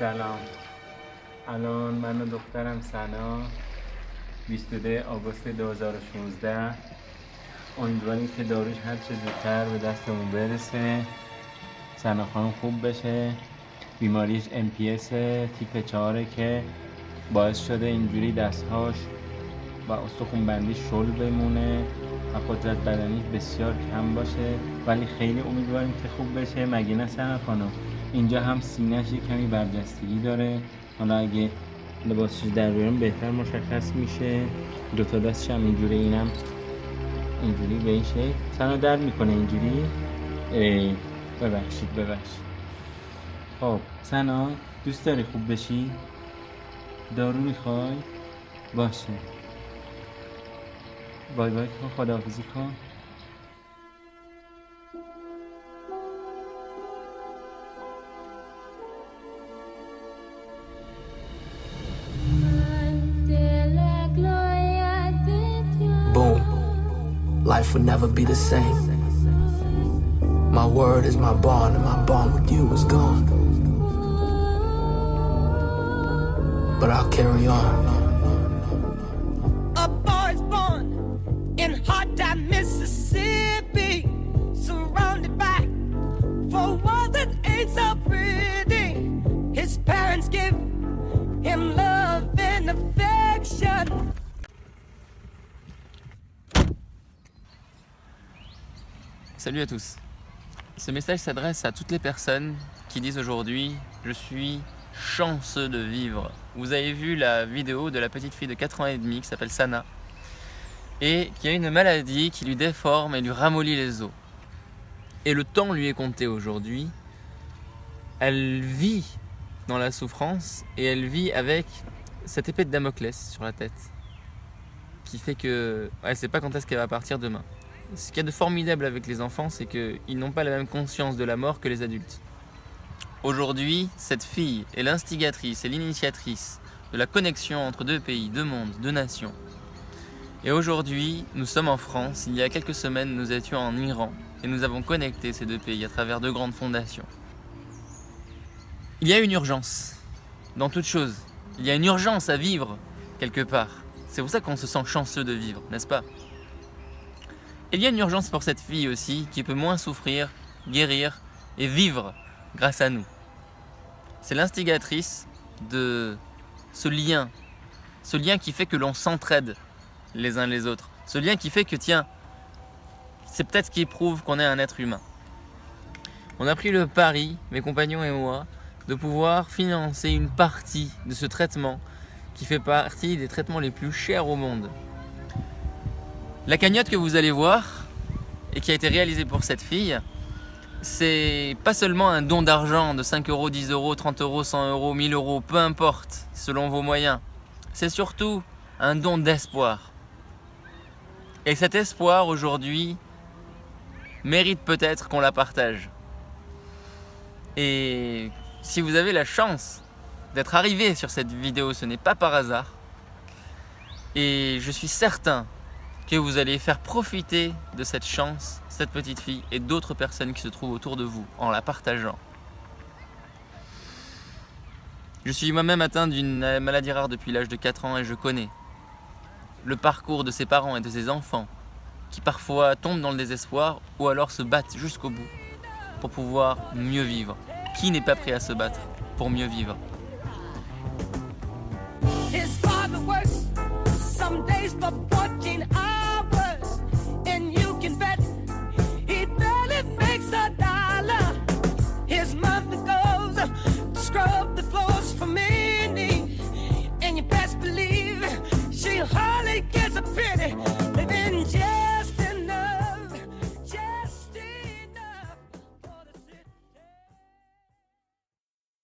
سلام. الان من و دخترم سنا 22 آگوست 2016 امیدواریم که داروش هر چه زودتر به دستمون برسه، سنا خانم خوب بشه. بیماریش MPS تیپ 4 که باعث شده اینجوری دستهاش و استخون بندیش شل بمونه و قدرت بدنیش بسیار کم باشه، ولی خیلی امیدواریم که خوب بشه. مگه نه سنا خانم؟ اینجا هم سینه‌ش کمی برجستگی داره، حالا اگه لباسش در بیارم بهتر مشخص میشه. دوتا دستش هم اینجوری، اینم اینجوری به این شکل سنا درد میکنه اینجوری. ببخشید. خب سنا دوست داری خوب بشی؟ دارو میخوای؟ باشه، بای بای کن، خداحافظی کن. Boom. Life would never be the same. My word is my bond, and my bond with you is gone. But I'll carry on. A boy's born in hot time, Mississippi, surrounded by four walls that ain't so pretty. His parents give him love and affection. Salut à tous. Ce message s'adresse à toutes les personnes qui disent aujourd'hui « Je suis chanceux de vivre ». Vous avez vu la vidéo de la petite fille de 4 ans et demi qui s'appelle Sana et qui a une maladie qui lui déforme et lui ramollit les os. Et le temps lui est compté aujourd'hui. Elle vit dans la souffrance et elle vit avec cette épée de Damoclès sur la tête qui fait qu'elle ne sait pas quand est-ce qu'elle va partir demain. Ce qu'il y a de formidable avec les enfants, c'est qu'ils n'ont pas la même conscience de la mort que les adultes. Aujourd'hui, cette fille est l'instigatrice et l'initiatrice de la connexion entre deux pays, deux mondes, deux nations. Et aujourd'hui, nous sommes en France. Il y a quelques semaines, nous étions en Iran et nous avons connecté ces deux pays à travers deux grandes fondations. Il y a une urgence dans toute chose. Il y a une urgence à vivre quelque part. C'est pour ça qu'on se sent chanceux de vivre, n'est-ce pas ? Il y a une urgence pour cette fille aussi qui peut moins souffrir, guérir et vivre grâce à nous. C'est l'instigatrice de ce lien qui fait que l'on s'entraide les uns les autres. Ce lien qui fait que tiens, c'est peut-être ce qui prouve qu'on est un être humain. On a pris le pari, mes compagnons et moi, de pouvoir financer une partie de ce traitement qui fait partie des traitements les plus chers au monde. La cagnotte que vous allez voir et qui a été réalisée pour cette fille, c'est pas seulement un don d'argent de 5 euros, 10 euros, 30 euros, 100 euros, 1000 euros, peu importe, selon vos moyens. C'est surtout un don d'espoir. Et cet espoir aujourd'hui mérite peut-être qu'on la partage. Et si vous avez la chance d'être arrivé sur cette vidéo, ce n'est pas par hasard. Et je suis certain que vous allez faire profiter de cette chance, cette petite fille et d'autres personnes qui se trouvent autour de vous en la partageant. Je suis moi-même atteint d'une maladie rare depuis l'âge de 4 ans et je connais le parcours de ses parents et de ses enfants qui parfois tombent dans le désespoir ou alors se battent jusqu'au bout pour pouvoir mieux vivre. Qui n'est pas prêt à se battre pour mieux vivre? His father works some days for 14 hours, and you can bet he barely makes a dollar. His mother goes to scrub the floors for me, and you best believe she hardly gets a penny living in jail.